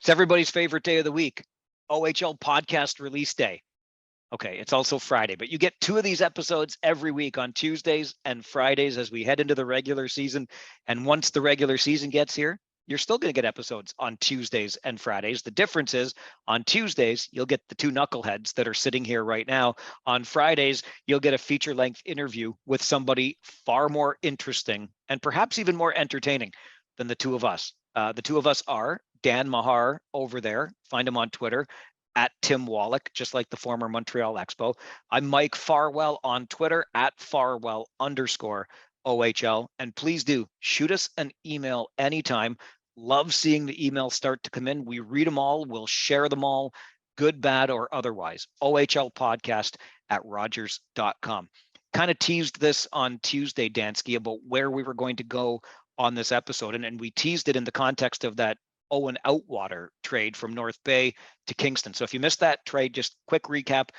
It's everybody's favorite day of the week, OHL Podcast release day. Okay, it's also Friday, but you get 2 of these episodes every week on Tuesdays and Fridays as we head into the regular season. And once the regular season gets here, you're still going to get episodes on Tuesdays and Fridays. The difference is on Tuesdays, you'll get the 2 knuckleheads that are sitting here right now. On Fridays, you'll get a feature-length interview with somebody far more interesting and perhaps even more entertaining than the 2 of us. The 2 of us are Dan Mahar over there. Find him on Twitter at Tim Wallach, just like the former Montreal Expo. I'm Mike Farwell on Twitter at Farwell_OHL. And please do shoot us an email anytime. Love seeing the emails start to come in. We read them all. We'll share them all, good, bad, or otherwise. OHL Podcast at Rogers.com. Kind of teased this on Tuesday, Dansky, about where we were going to go on this episode. And we teased it in the context of that Owen Outwater trade from North Bay to Kingston. So if you missed that trade, just quick recap.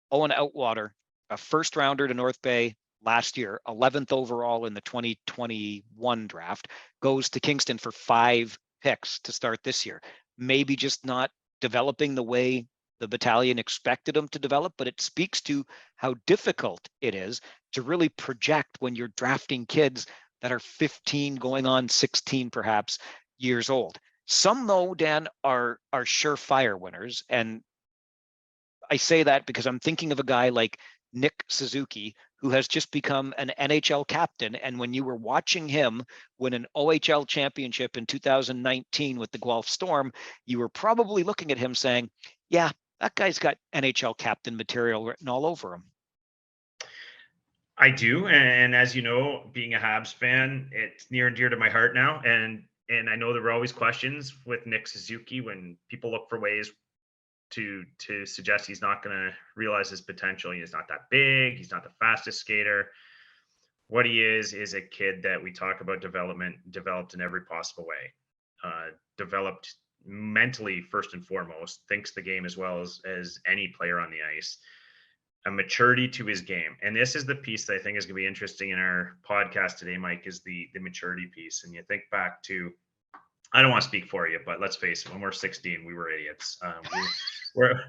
Owen Outwater, a first rounder to North Bay last year, 11th overall in the 2021 draft, goes to Kingston for 5 picks to start this year. Maybe just not developing the way the battalion expected him to develop, but it speaks to how difficult it is to really project when you're drafting kids that are 15 going on 16 perhaps years old. Some, though, Dan, are surefire winners. And I say that because I'm thinking of a guy like Nick Suzuki, who has just become an NHL captain. And when you were watching him win an OHL championship in 2019 with the Guelph Storm, you were probably looking at him saying, yeah, that guy's got NHL captain material written all over him. I do. And as you know, being a Habs fan, it's near and dear to my heart now. And I know there were always questions with Nick Suzuki when people look for ways to suggest he's not going to realize his potential. He's not that big. He's not the fastest skater. What he is a kid that we talk about developed in every possible way. Developed mentally first and foremost, thinks the game as well as any player on the ice. A maturity to his game. And this is the piece that I think is going to be interesting in our podcast today, Mike, is the maturity piece. And you think back to, I don't want to speak for you, but let's face it, when we're 16, we were idiots. We're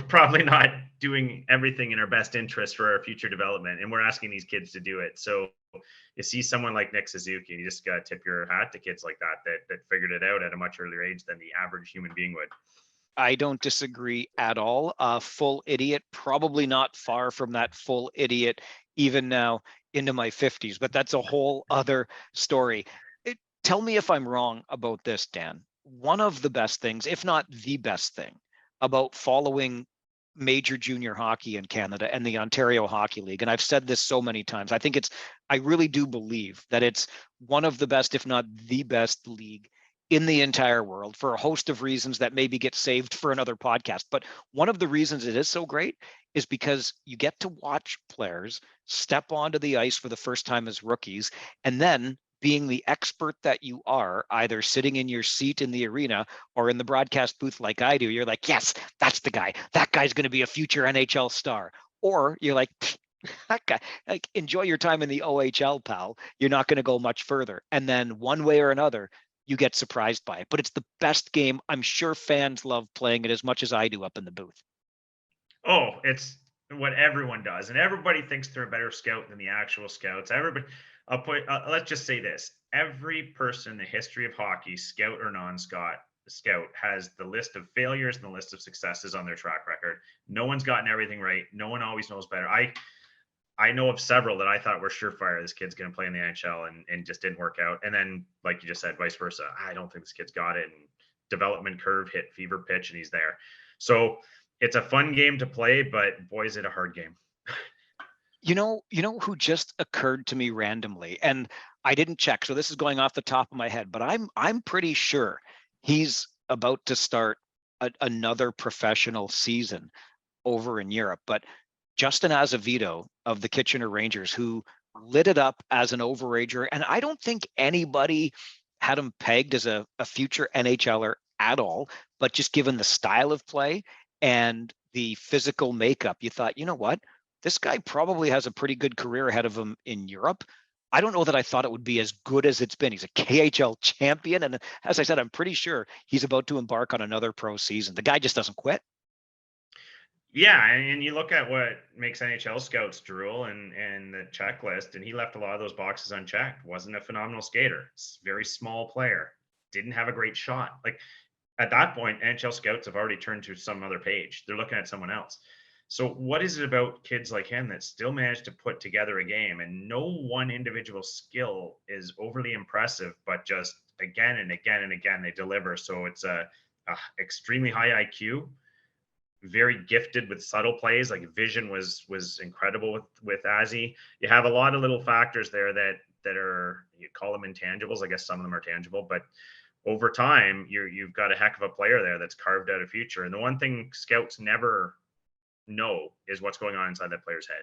probably not doing everything in our best interest for our future development. And we're asking these kids to do it. So you see someone like Nick Suzuki, and you just got to tip your hat to kids like that figured it out at a much earlier age than the average human being would. I don't disagree at all. Full idiot, probably not far from that full idiot, even now into my 50s, but that's a whole other story. Tell me if I'm wrong about this, Dan. One of the best things, if not the best thing, about following major junior hockey in Canada and the Ontario Hockey League, and I've said this so many times, I really do believe that it's one of the best, if not the best league in the entire world, for a host of reasons that maybe get saved for another podcast. But one of the reasons it is so great is because you get to watch players step onto the ice for the first time as rookies, and then being the expert that you are, either sitting in your seat in the arena or in the broadcast booth like I do, you're like, yes, that's the guy. That guy's going to be a future NHL star. Or you're like, that guy, like, enjoy your time in the OHL, pal. You're not going to go much further. And then one way or another, you get surprised by it. But it's the best game. I'm sure fans love playing it as much as I do up in the booth. Oh, it's what everyone does. And everybody thinks they're a better scout than the actual scouts. Everybody, let's just say this. Every person in the history of hockey, scout or non-scout, has the list of failures and the list of successes on their track record. No one's gotten everything right. No one always knows better. I know of several that I thought were surefire. This kid's going to play in the NHL and just didn't work out. And then, like you just said, vice versa. I don't think this kid's got it. And development curve hit fever pitch and he's there. So it's a fun game to play, but boy, is it a hard game. You know who just occurred to me randomly, and I didn't check, so this is going off the top of my head, but I'm pretty sure he's about to start another professional season over in Europe. But Justin Azavito of the Kitchener Rangers, who lit it up as an overager, and I don't think anybody had him pegged as a future NHLer at all, but just given the style of play and the physical makeup, you thought, you know what? This guy probably has a pretty good career ahead of him in Europe. I don't know that I thought it would be as good as it's been. He's a KHL champion. And as I said, I'm pretty sure he's about to embark on another pro season. The guy just doesn't quit. Yeah, and you look at what makes NHL scouts drool and the checklist, and he left a lot of those boxes unchecked. Wasn't a phenomenal skater. Very small player. Didn't have a great shot. Like at that point, NHL scouts have already turned to some other page. They're looking at someone else. So what is it about kids like him that still manage to put together a game, and no one individual skill is overly impressive, but just again and again and again they deliver. So it's a extremely high IQ, very gifted with subtle plays. Like vision was incredible with Azzy. You have a lot of little factors there that are, you call them intangibles. I guess some of them are tangible, but over time you've got a heck of a player there that's carved out a future. And the one thing scouts never know is what's going on inside that player's head.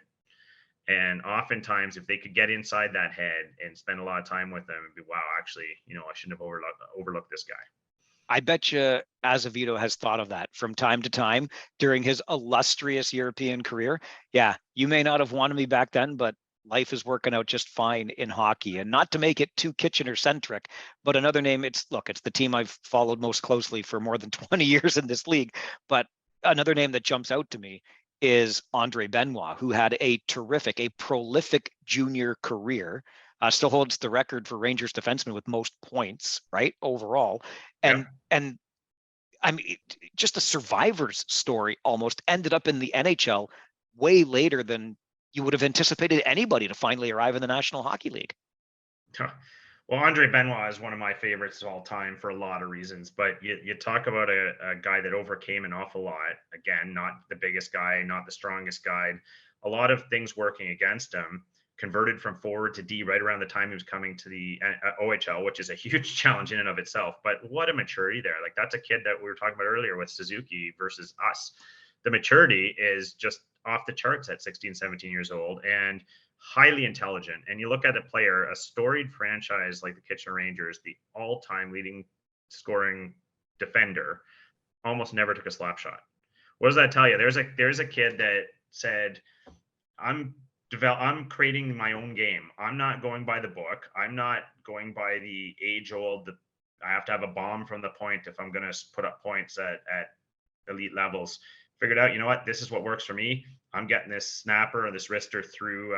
And oftentimes, if they could get inside that head and spend a lot of time with them, and be, wow, actually, I shouldn't have overlooked this guy. I bet you Azavito has thought of that from time to time during his illustrious European career. Yeah, you may not have wanted me back then, but life is working out just fine in hockey. And not to make it too Kitchener centric, but another name, it's the team I've followed most closely for more than 20 years in this league. But another name that jumps out to me is Andre Benoit, who had a prolific junior career. Still holds the record for Rangers defensemen with most points, right, overall. And Yep. and I mean, just a survivor's story, almost ended up in the NHL way later than you would have anticipated anybody to finally arrive in the National Hockey League. Well, Andre Benoit is one of my favorites of all time for a lot of reasons. But you talk about a guy that overcame an awful lot. Again, not the biggest guy, not the strongest guy. A lot of things working against him. Converted from forward to D right around the time he was coming to the OHL, which is a huge challenge in and of itself. But what a maturity there. Like that's a kid that we were talking about earlier with Suzuki versus us. The maturity is just off the charts at 16, 17 years old. And highly intelligent. And you look at a player, a storied franchise like the Kitchener Rangers, the all-time leading scoring defender, almost never took a slap shot. What does that tell you? There's a kid that said, I'm creating my own game. I'm not going by the book. I'm not going by the age-old, I have to have a bomb from the point if I'm going to put up points at elite levels. Figured out, you know what, this is what works for me. I'm getting this snapper or this wrister through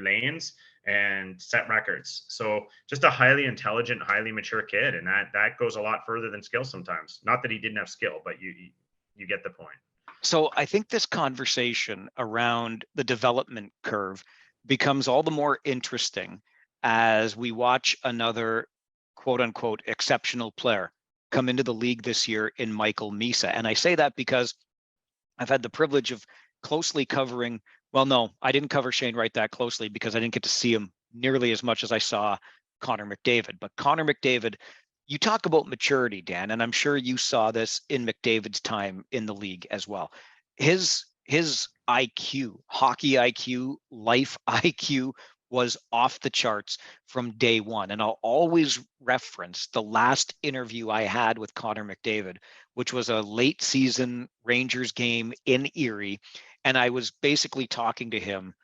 lanes and set records. So just a highly intelligent, highly mature kid, and that goes a lot further than skill sometimes. Not that he didn't have skill, but you get the point. So I think this conversation around the development curve becomes all the more interesting as we watch another quote unquote exceptional player come into the league this year in Michael Misa. And I say that because I've had the privilege of closely covering, well, no, I didn't cover Shane Wright that closely because I didn't get to see him nearly as much as I saw Connor McDavid. But Connor McDavid, you talk about maturity, Dan, and I'm sure you saw this in McDavid's time in the league as well. His IQ, hockey IQ, life IQ was off the charts from day one. And I'll always reference the last interview I had with Connor McDavid, which was a late season Rangers game in Erie. And I was basically talking to him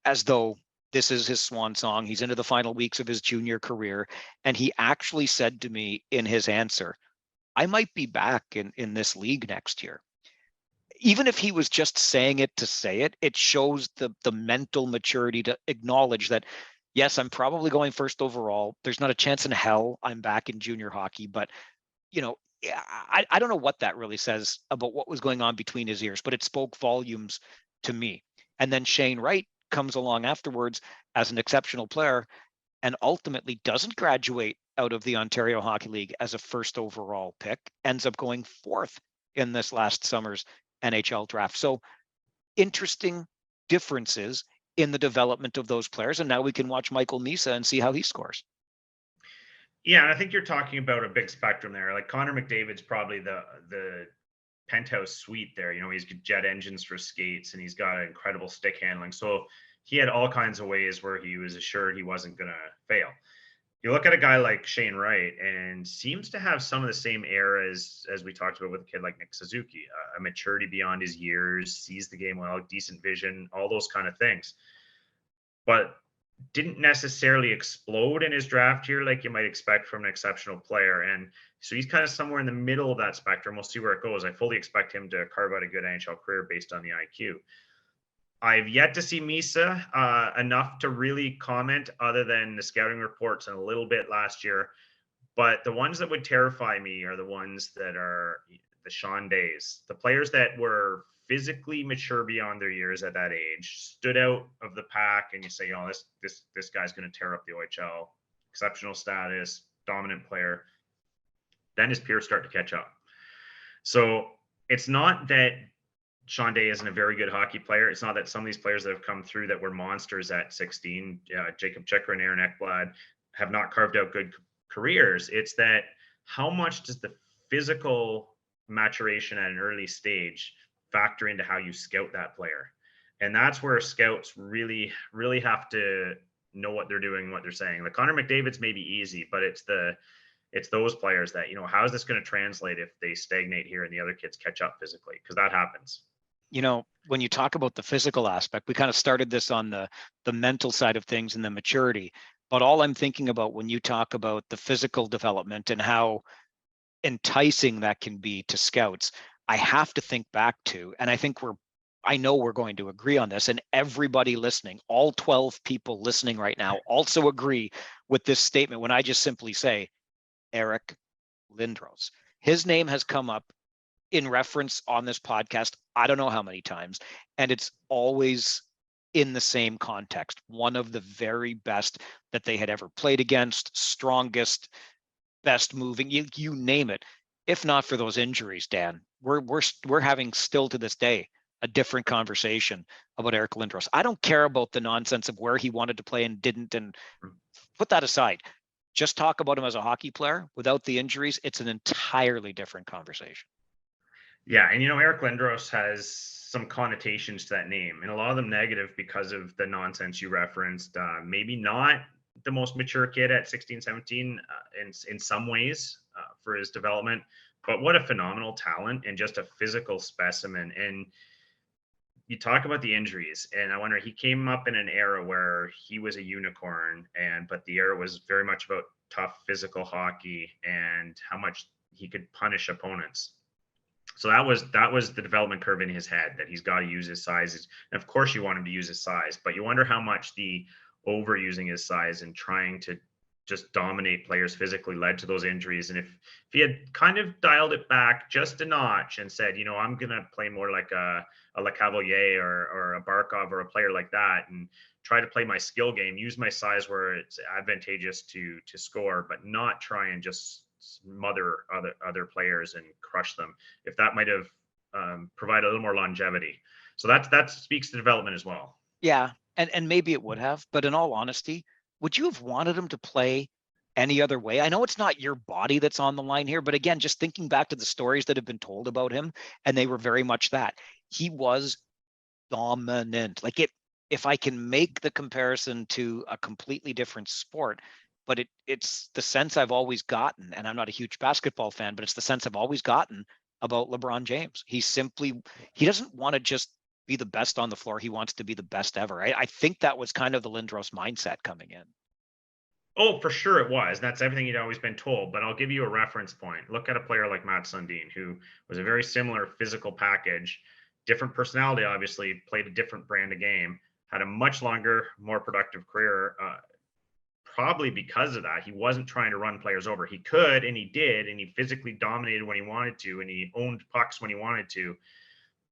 as though this is his swan song. He's into the final weeks of his junior career. And he actually said to me in his answer, I might be back in this league next year. Even if he was just saying it to say it, it shows the mental maturity to acknowledge that, yes, I'm probably going first overall. There's not a chance in hell I'm back in junior hockey. But, I don't know what that really says about what was going on between his ears, but it spoke volumes to me. And then Shane Wright comes along afterwards as an exceptional player and ultimately doesn't graduate out of the Ontario Hockey League as a first overall pick, ends up going fourth in this last summer's NHL draft. So interesting differences in the development of those players. And now we can watch Michael Misa and see how he scores. Yeah, and I think you're talking about a big spectrum there. Like Connor McDavid's probably the penthouse suite there. He's got jet engines for skates and he's got incredible stick handling. So he had all kinds of ways where he was assured he wasn't going to fail. You look at a guy like Shane Wright and seems to have some of the same air as we talked about with a kid like Nick Suzuki, a maturity beyond his years, sees the game well, decent vision, all those kind of things. But didn't necessarily explode in his draft year like you might expect from an exceptional player. And so he's kind of somewhere in the middle of that spectrum. We'll see where it goes. I fully expect him to carve out a good NHL career based on the IQ. I've yet to see Misa enough to really comment other than the scouting reports and a little bit last year. But the ones that would terrify me are the ones that are the Sean Days, the players that were physically mature beyond their years at that age, stood out of the pack, and you say, oh, this guy's going to tear up the OHL, exceptional status, dominant player. Then his peers start to catch up. So it's not that Sean Day isn't a very good hockey player. It's not that some of these players that have come through that were monsters at 16, Jacob Chikrin and Aaron Ekblad, have not carved out good careers. It's that how much does the physical maturation at an early stage factor into how you scout that player? And that's where scouts really, really have to know what they're doing, what they're saying. The Connor McDavid's maybe easy, but it's those players that, how is this going to translate if they stagnate here and the other kids catch up physically? Because that happens. When you talk about the physical aspect, we kind of started this on the mental side of things and the maturity. But all I'm thinking about when you talk about the physical development and how enticing that can be to scouts, I have to think back to, and I know we're going to agree on this, and everybody listening, all 12 people listening right now also agree with this statement when I just simply say, Eric Lindross. His name has come up in reference on this podcast, I don't know how many times, and it's always in the same context. One of the very best that they had ever played against, strongest, best moving, you name it. If not for those injuries, Dan, we're having still to this day a different conversation about Eric Lindross. I don't care about the nonsense of where he wanted to play and didn't, and put that aside. Just talk about him as a hockey player without the injuries. It's an entirely different conversation. Yeah, and Eric Lindros has some connotations to that name, and a lot of them negative because of the nonsense you referenced. Maybe not the most mature kid at 16, 17 in some ways for his development, but what a phenomenal talent and just a physical specimen. And you talk about the injuries, and I wonder, he came up in an era where he was a unicorn, but the era was very much about tough physical hockey and how much he could punish opponents. So that was the development curve in his head, that he's got to use his size. And of course you want him to use his size, but you wonder how much the overusing his size and trying to just dominate players physically led to those injuries. And if he had kind of dialed it back just a notch and said, I'm going to play more like a Le Cavalier or a Barkov or a player like that, and try to play my skill game, use my size where it's advantageous to score, but not try and just smother other players and crush them. If that might have provided a little more longevity. So that speaks to development as well. Yeah, and maybe it would have, but in all honesty, would you have wanted him to play any other way? I know it's not your body that's on the line here, but again, just thinking back to the stories that have been told about him, and they were very much that. He was dominant. Like, if I can make the comparison to a completely different sport, but it's the sense I've always gotten, and I'm not a huge basketball fan, but it's the sense I've always gotten about LeBron James. He doesn't want to just be the best on the floor. He wants to be the best ever. I think that was kind of the Lindros mindset coming in. Oh, for sure it was. That's everything he'd always been told. But I'll give you a reference point. Look at a player like Matt Sundin, who was a very similar physical package, different personality, obviously, played a different brand of game, had a much longer, more productive career. Probably because of that. He wasn't trying to run players over. He could, and he did, and he physically dominated when he wanted to, and he owned pucks when he wanted to,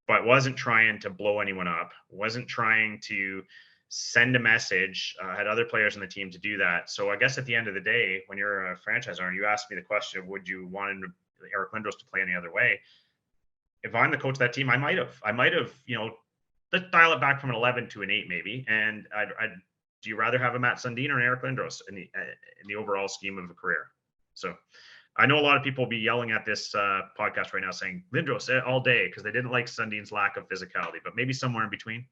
but wasn't trying to blow anyone up, wasn't trying to send a message, had other players on the team to do that. So I guess at the end of the day, when you're a franchise owner, you asked me the question of, would you want Eric Lindros to play any other way? If I'm the coach of that team, I might have, let's dial it back from an 11 to an 8 maybe. And do you rather have a Matt Sundin or an Eric Lindros in the overall scheme of a career? So I know a lot of people will be yelling at this podcast right now saying Lindros all day because they didn't like Sundin's lack of physicality, but maybe somewhere in between.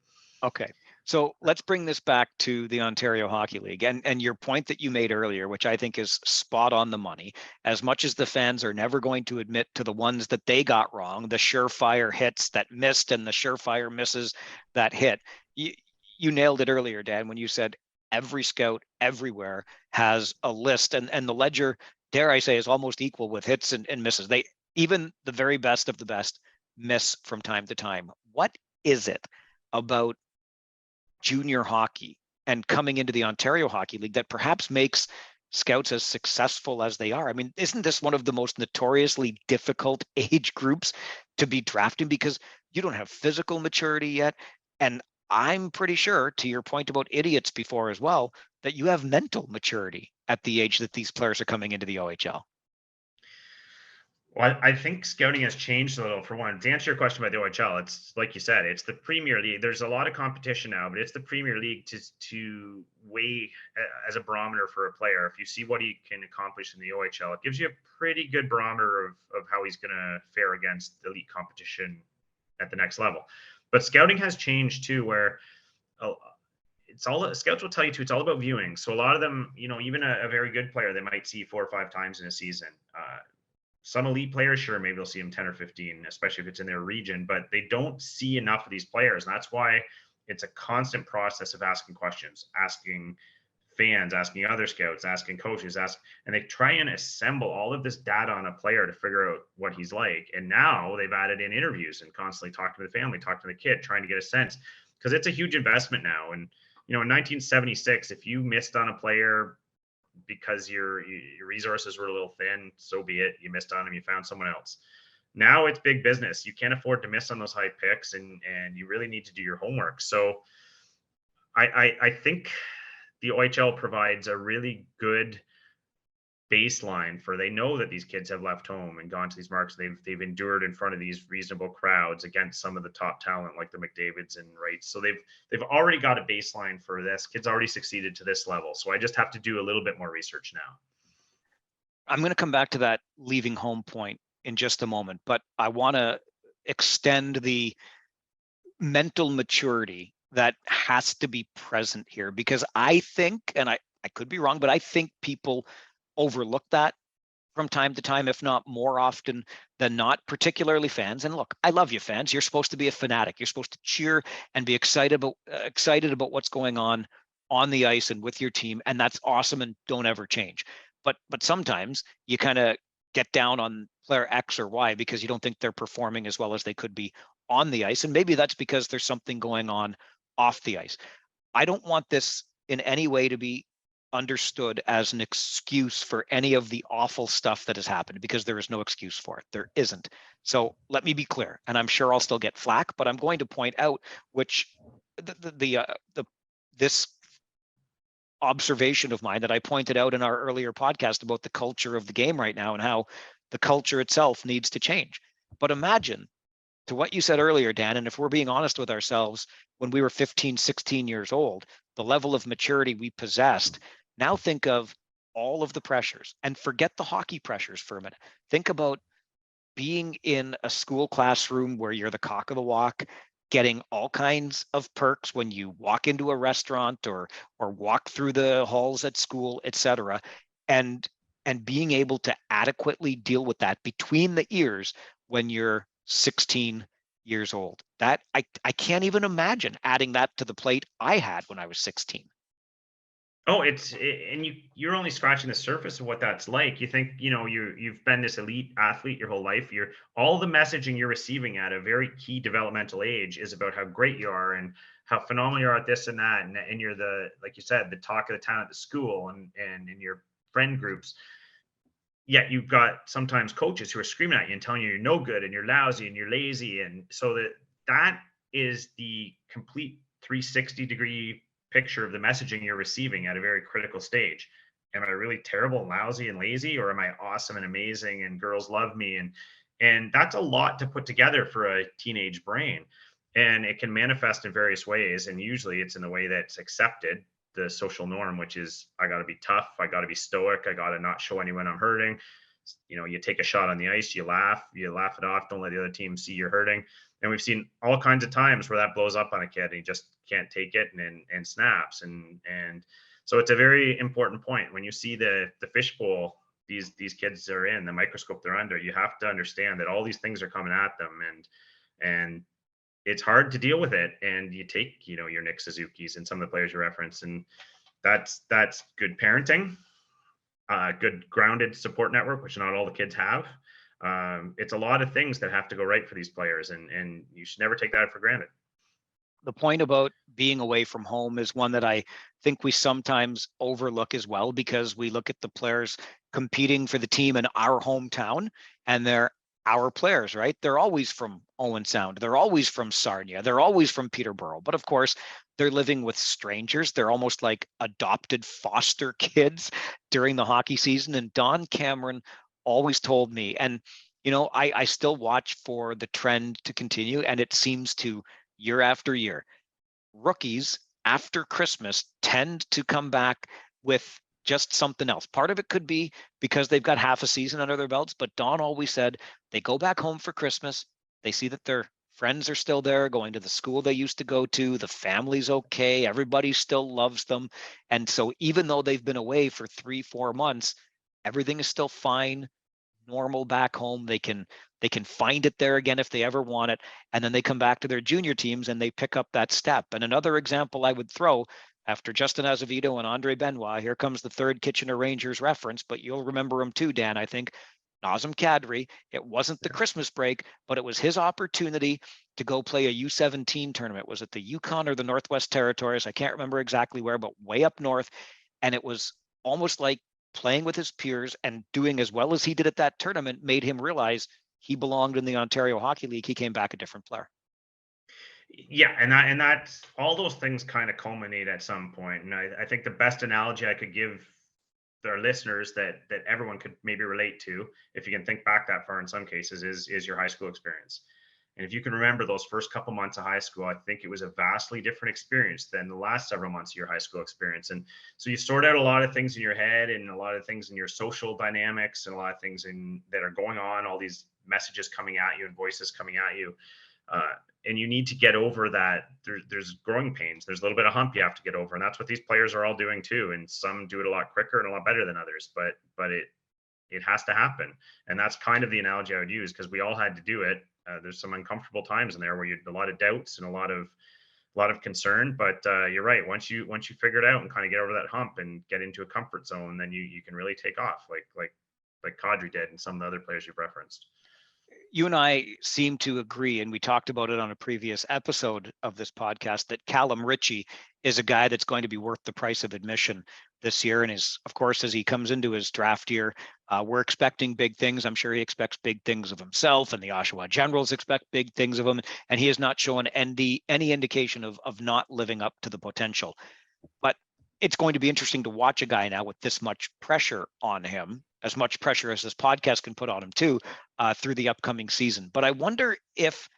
Okay. So let's bring this back to the Ontario Hockey League and your point that you made earlier, which I think is spot on the money. As much as the fans are never going to admit to the ones that they got wrong, the surefire hits that missed and the surefire misses that hit, you nailed it earlier, Dan, when you said every scout everywhere has a list, and the ledger, dare I say, is almost equal with hits and misses. They, even the very best of the best, miss from time to time. What is it about junior hockey and coming into the Ontario Hockey League that perhaps makes scouts as successful as they are? I mean, isn't this one of the most notoriously difficult age groups to be drafting because you don't have physical maturity yet? And I'm pretty sure, to your point about idiots before as well, that you have mental maturity at the age that these players are coming into the OHL. Well, I think scouting has changed a little. For one, to answer your question about the OHL, it's like you said, it's the Premier League. There's a lot of competition now, but it's the Premier League to weigh as a barometer for a player. If you see what he can accomplish in the OHL, it gives you a pretty good barometer of how he's going to fare against elite competition at the next level. But scouting has changed too, where it's all, scouts will tell you too, it's all about viewing. So a lot of them, even a very good player, they might see 4 or 5 times in a season. Some elite players, sure, maybe they'll see them 10 or 15, especially if it's in their region, but they don't see enough of these players. And that's why it's a constant process of asking questions, asking fans, asking other scouts, asking coaches, and they try and assemble all of this data on a player to figure out what he's like. And now they've added in interviews and constantly talking to the family, talking to the kid, trying to get a sense, because it's a huge investment now. And, in 1976, if you missed on a player because your resources were a little thin, so be it. You missed on him, you found someone else. Now it's big business. You can't afford to miss on those high picks, and you really need to do your homework. So I think the OHL provides a really good baseline for, they know that these kids have left home and gone to these markets. They've endured in front of these reasonable crowds against some of the top talent like the Mcdavids and Wrights. So they've already got a baseline for this. Kids already succeeded to this level. So I just have to do a little bit more research now. I'm going to come back to that leaving home point in just a moment, but I want to extend the mental maturity that has to be present here, because I think, and I could be wrong, but I think people overlook that from time to time, if not more often than not, particularly fans. And look, I love you, fans. You're supposed to be a fanatic. You're supposed to cheer and be excited about what's going on the ice and with your team, and that's awesome, and don't ever change. But sometimes you kind of get down on player X or Y because you don't think they're performing as well as they could be on the ice, and maybe that's because there's something going on off the ice. I don't want this in any way to be understood as an excuse for any of the awful stuff that has happened, because there is no excuse for it. There isn't. So let me be clear, and I'm sure I'll still get flack, but I'm going to point out which this observation of mine that I pointed out in our earlier podcast about the culture of the game right now and how the culture itself needs to change. But imagine, to what you said earlier, Dan, and if we're being honest with ourselves, when we were 15, 16 years old, the level of maturity we possessed. Now think of all of the pressures, and forget the hockey pressures for a minute. Think about being in a school classroom where you're the cock of the walk, getting all kinds of perks when you walk into a restaurant or walk through the halls at school, etc., and being able to adequately deal with that between the ears when you're 16 years old. That I can't even imagine adding that to the plate I had when I was 16. Oh, and you're only scratching the surface of what that's like. You think, you've been this elite athlete your whole life. All the messaging you're receiving at a very key developmental age is about how great you are and how phenomenal you are at this and that. And you're like you said, the talk of the town at the school and in your friend groups. Yet you've got sometimes coaches who are screaming at you and telling you you're no good and you're lousy and you're lazy. And so that is the complete 360-degree picture of the messaging you're receiving at a very critical stage. Am I really terrible and lousy and lazy, or am I awesome and amazing and girls love me? And that's a lot to put together for a teenage brain. And it can manifest in various ways. And usually it's in the way that's accepted, the social norm, which is, I got to be tough. I got to be stoic. I got to not show anyone I'm hurting. You take a shot on the ice, you laugh it off. Don't let the other team see you're hurting. And we've seen all kinds of times where that blows up on a kid and he just can't take it and snaps. And so it's a very important point. When you see the fishbowl these kids are in, the microscope they're under, you have to understand that all these things are coming at them, and it's hard to deal with it. And you take, your Nick Suzuki's and some of the players you reference, and That's good parenting, good grounded support network, which not all the kids have. It's a lot of things that have to go right for these players, and you should never take that for granted. The point about being away from home is one that I think we sometimes overlook as well, because we look at the players competing for the team in our hometown, and they're our players, right? They're always from Owen Sound. They're always from Sarnia. They're always from Peterborough. But of course, they're living with strangers. They're almost like adopted foster kids during the hockey season. And Don Cameron always told me, and I still watch for the trend to continue, and it seems to year after year. Rookies after Christmas tend to come back with just something else. Part of it could be because they've got half a season under their belts, but Don always said they go back home for Christmas. They see that their friends are still there, going to the school they used to go to. The family's okay. Everybody still loves them. And so even though they've been away for 3-4 months, everything is still fine, normal back home. They can find it there again if they ever want it, and then they come back to their junior teams and they pick up that step. And another example I would throw, after Justin Azavito and Andre Benoit, here comes the third Kitchener Rangers reference, but you'll remember him too, Dan, I think. Nazem Kadri, it wasn't the Christmas break, but it was his opportunity to go play a U17 tournament. Was it the Yukon or the Northwest Territories? I can't remember exactly where, but way up north. And it was almost like playing with his peers and doing as well as he did at that tournament made him realize he belonged in the Ontario Hockey League. He came back a different player. Yeah, and that's all those things kind of culminate at some point. And I think the best analogy I could give our listeners that everyone could maybe relate to, if you can think back that far in some cases, is your high school experience. And if you can remember those first couple months of high school, I think it was a vastly different experience than the last several months of your high school experience. And so you sort out a lot of things in your head and a lot of things in your social dynamics and a lot of things that are going on, all these messages coming at you and voices coming at you. And you need to get over that. There's growing pains. There's a little bit of hump you have to get over. And that's what these players are all doing too. And some do it a lot quicker and a lot better than others, but it has to happen. And that's kind of the analogy I would use, because we all had to do it. There's some uncomfortable times in there where you had a lot of doubts and a lot of concern, but you're right. Once you figure it out and kind of get over that hump and get into a comfort zone, then you can really take off like Kadri did and some of the other players you've referenced. You and I seem to agree, and we talked about it on a previous episode of this podcast, that Callum Richie is a guy that's going to be worth the price of admission this year. And of course, as he comes into his draft year, we're expecting big things. I'm sure he expects big things of himself, and the Oshawa Generals expect big things of him. And he has not shown any indication of not living up to the potential. But it's going to be interesting to watch a guy now with this much pressure on him, as much pressure as this podcast can put on him too, through the upcoming season. But I wonder if,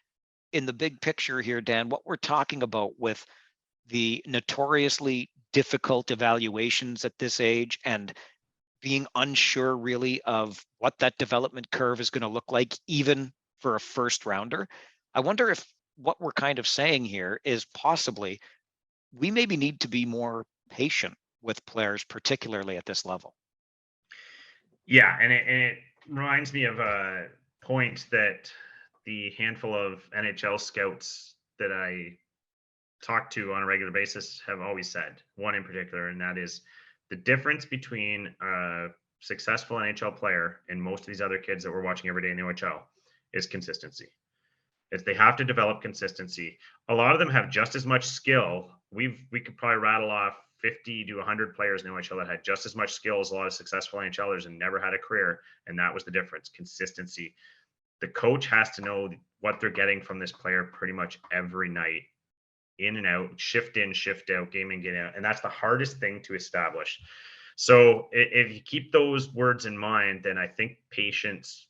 in the big picture here, Dan, what we're talking about with the notoriously difficult evaluations at this age and being unsure really of what that development curve is going to look like, even for a first rounder, I wonder if what we're kind of saying here is possibly we maybe need to be more patient with players, particularly at this level. Yeah, and it reminds me of a point that the handful of NHL scouts that I talk to on a regular basis have always said, one in particular, and that is the difference between a successful NHL player and most of these other kids that we're watching every day in the OHL is consistency. It's they have to develop consistency. A lot of them have just as much skill. We could probably rattle off 50 to 100 players in the OHL that had just as much skill as a lot of successful NHLers and never had a career. And that was the difference, consistency. The coach has to know what they're getting from this player pretty much every night, in and out, shift in, shift out, game in, get out. And that's the hardest thing to establish. So if you keep those words in mind, then I think patience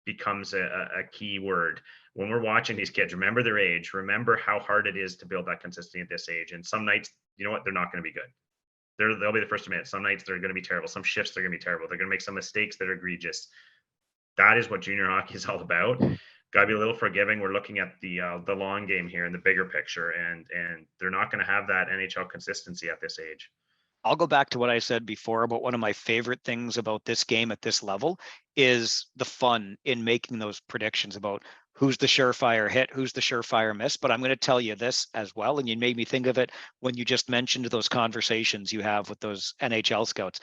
becomes a key word. When we're watching these kids, remember their age, remember how hard it is to build that consistency at this age. And some nights, you know what, they're not going to be good. They'll be the first to admit. Some nights they're going to be terrible. Some shifts they're going to be terrible. They're going to make some mistakes that are egregious. That is what junior hockey is all about. Got to be a little forgiving. We're looking at the long game here in the bigger picture, and they're not going to have that NHL consistency at this age. I'll go back to what I said before about one of my favorite things about this game at this level is the fun in making those predictions about who's the surefire hit, who's the surefire miss. But I'm going to tell you this as well. And you made me think of it when you just mentioned those conversations you have with those NHL scouts.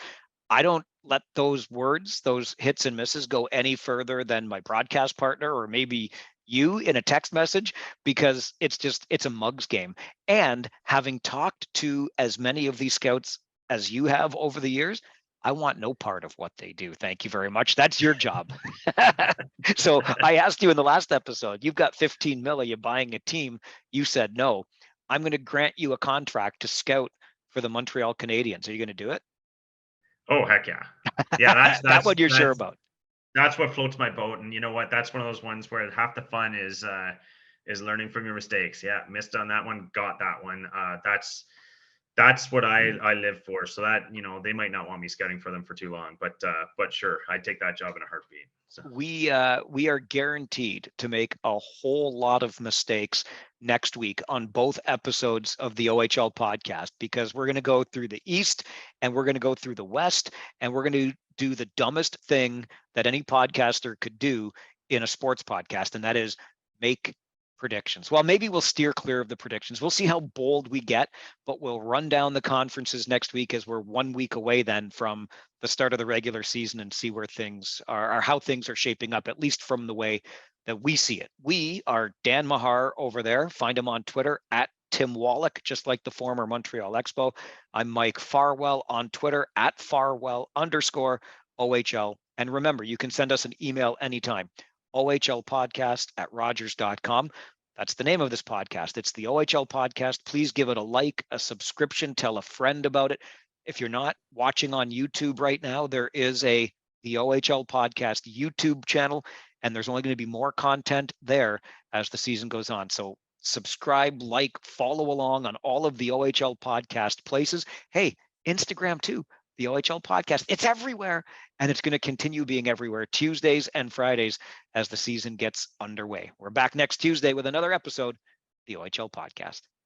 I don't let those words, those hits and misses, go any further than my broadcast partner or maybe you in a text message, because it's a mugs game. And having talked to as many of these scouts as you have over the years, I want no part of what they do. Thank you very much. That's your job. So I asked you in the last episode, you've got 15 mil, are you buying a team? You said no. I'm going to grant you a contract to scout for the Montreal Canadiens. Are you going to do it? Oh, heck yeah. Yeah, that's That that's one you're sure that's about. that's what floats my boat. And you know what? That's one of those ones where half the fun is learning from your mistakes. Yeah, missed on that one, got that one. That's what I live for. So that, they might not want me scouting for them for too long, but sure, I'd take that job in a heartbeat. So We are guaranteed to make a whole lot of mistakes next week on both episodes of the OHL podcast, because we're going to go through the East and we're going to go through the West, and we're going to do the dumbest thing that any podcaster could do in a sports podcast, and that is make predictions. Well, maybe we'll steer clear of the predictions. We'll see how bold we get, but we'll run down the conferences next week as we're 1 week away then from the start of the regular season and see where things are, or how things are shaping up, at least from the way that we see it. We are Dan Mahar over there. Find him on Twitter at Tim Wallach, just like the former Montreal Expo. I'm Mike Farwell on Twitter at Farwell_OHL. And remember, you can send us an email anytime, ohlpodcast@rogers.com. That's the name of this podcast. It's the OHL Podcast. Please give it a like, a subscription, tell a friend about it. If you're not watching on YouTube right now, there is the OHL Podcast YouTube channel, and there's only going to be more content there as the season goes on. So subscribe, like, follow along on all of the OHL Podcast places. Hey, Instagram too, the OHL Podcast. It's everywhere, and it's going to continue being everywhere Tuesdays and Fridays as the season gets underway. We're back next Tuesday with another episode, the OHL Podcast.